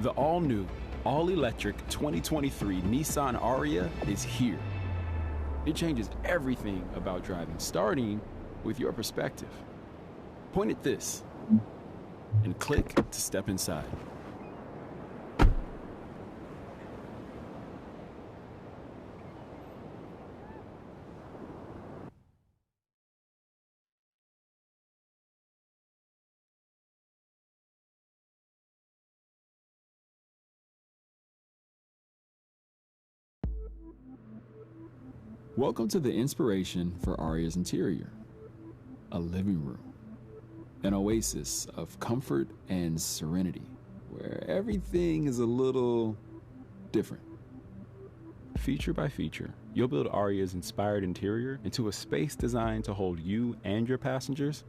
The all-new, all-electric 2023 Nissan Ariya is here. It changes everything about driving, starting with your perspective. Point at this and click to step inside. Welcome to the inspiration for Ariya's interior. A living room. An oasis of comfort and serenity, where everything is a little different. Feature by feature, you'll build Ariya's inspired interior into a space designed to hold you and your passengers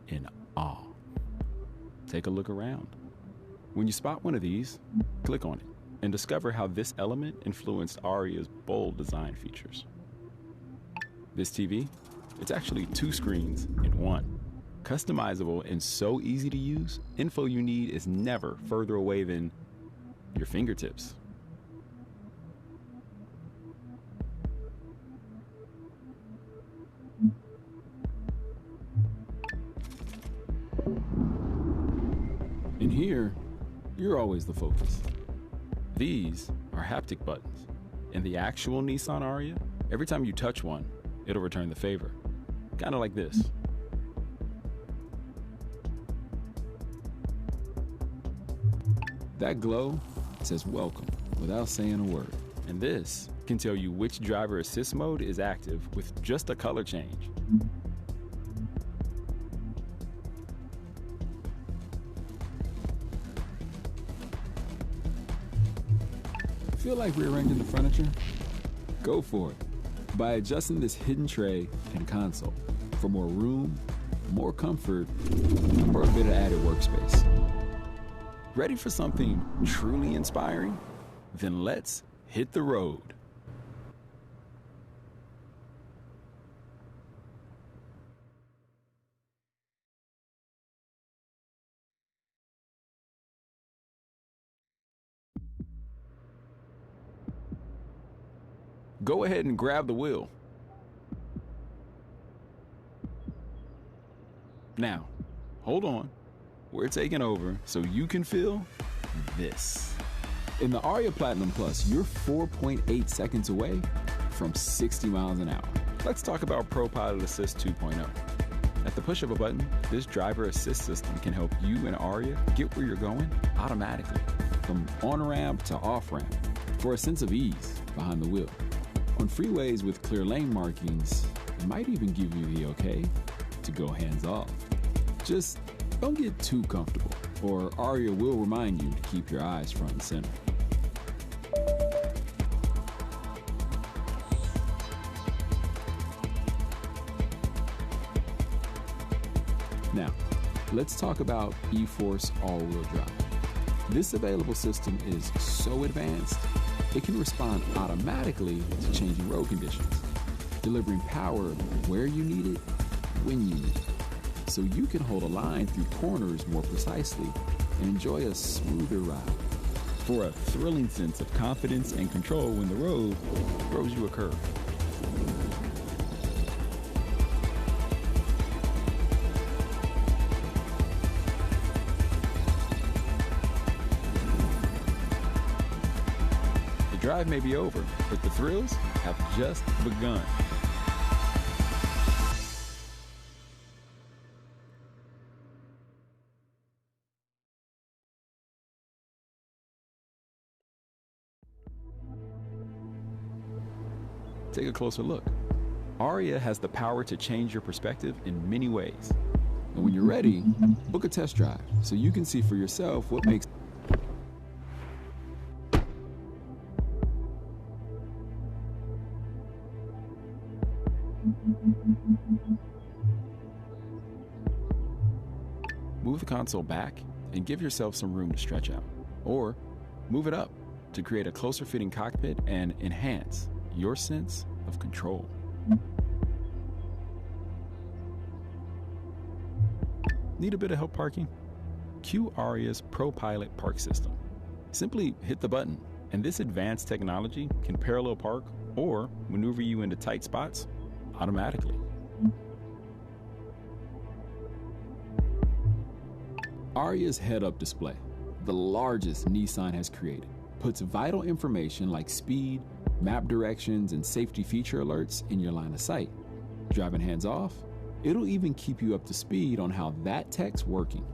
in awe. Take a look around. When you spot one of these, click on it and discover how this element influenced Ariya's bold design features. This TV, it's actually 2 screens in one. Customizable and so easy to use, info you need is never further away than your fingertips. In here, you're always the focus. These are haptic buttons. In the actual Nissan Ariya, every time you touch one, it'll return the favor. Kind of like this. That glow says welcome without saying a word. And this can tell you which driver assist mode is active with just a color change. Feel like rearranging the furniture? Go for it by adjusting this hidden tray and console for more room, more comfort, or a bit of added workspace. Ready for something truly inspiring? Then let's hit the road. Go ahead and grab the wheel. Now, hold on. We're taking over so you can feel this. In the Ariya Platinum Plus, you're 4.8 seconds away from 60 miles an hour. Let's talk about Pro Pilot Assist 2.0. At the push of a button, this driver assist system can help you and Ariya get where you're going automatically, from on-ramp to off-ramp, for a sense of ease behind the wheel. On freeways with clear lane markings, it might even give you the okay to go hands-off. Just don't get too comfortable, or Ariya will remind you to keep your eyes front and center. Now, let's talk about eForce all-wheel drive. This available system is so advanced, it can respond automatically to changing road conditions, delivering power where you need it, when you need it, so you can hold a line through corners more precisely and enjoy a smoother ride. For a thrilling sense of confidence and control when the road throws you a curve. The drive may be over, but the thrills have just begun. Take a closer look. Ariya has the power to change your perspective in many ways. And when you're ready, book a test drive so you can see for yourself what makes Move the console back and give yourself some room to stretch out. Or move it up to create a closer fitting cockpit and enhance your sense of control. Need a bit of help parking? Cue Ariya's Pro Pilot Park System. Simply hit the button, and this advanced technology can parallel park or maneuver you into tight spots automatically. Ariya's head-up display, the largest Nissan has created, puts vital information like speed, map directions, and safety feature alerts in your line of sight. Driving hands-off, it'll even keep you up to speed on how that tech's working.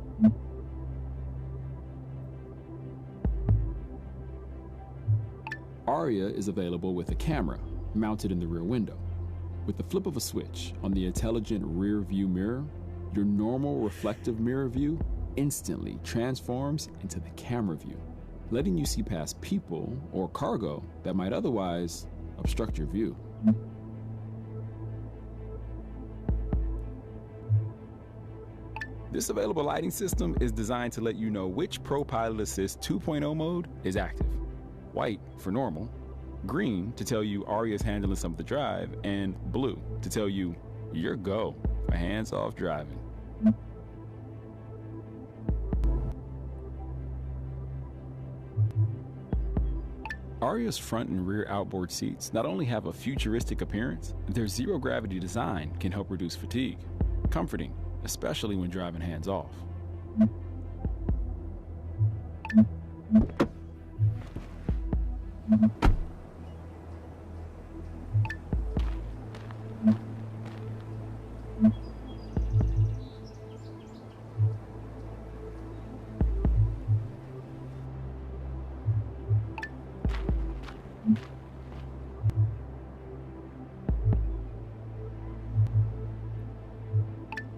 Ariya is available with a camera mounted in the rear window. With the flip of a switch on the intelligent rear view mirror, your normal reflective mirror view instantly transforms into the camera view, letting you see past people or cargo that might otherwise obstruct your view. This available lighting system is designed to let you know which Pro Pilot Assist 2.0 mode is active. White for normal, green to tell you Ariya is handling some of the drive, and blue to tell you you're go for hands-off driving. Ariya's front and rear outboard seats not only have a futuristic appearance, their zero-gravity design can help reduce fatigue, comforting, especially when driving hands-off.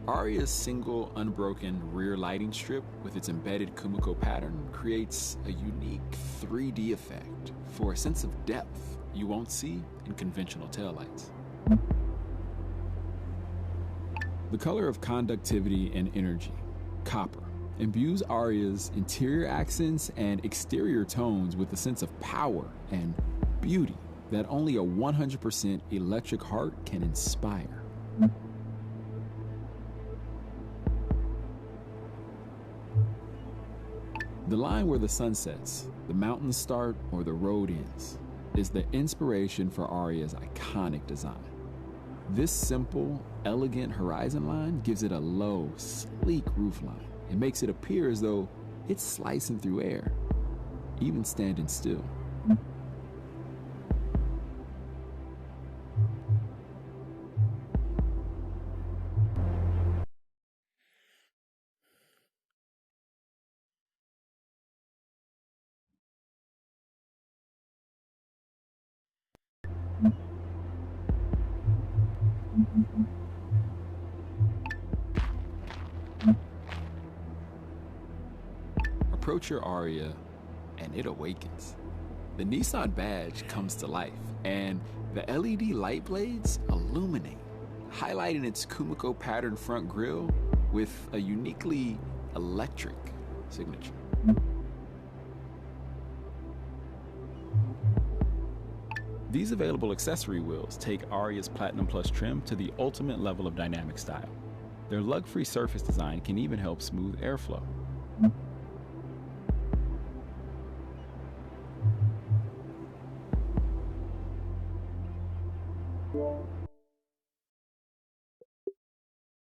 Ariya's single unbroken rear lighting strip with its embedded Kumiko pattern creates a unique 3D effect for a sense of depth you won't see in conventional taillights. The color of conductivity and energy, copper, imbues Ariya's interior accents and exterior tones with a sense of power and beauty that only a 100% electric heart can inspire. The line where the sun sets, the mountains start, or the road ends is the inspiration for Ariya's iconic design. This simple, elegant horizon line gives it a low, sleek roofline. It makes it appear as though it's slicing through air, even standing still. Approach your Ariya and it awakens. The Nissan badge comes to life and the LED light blades illuminate, highlighting its Kumiko pattern front grille with a uniquely electric signature. These available accessory wheels take Ariya's Platinum Plus trim to the ultimate level of dynamic style. Their lug-free surface design can even help smooth airflow.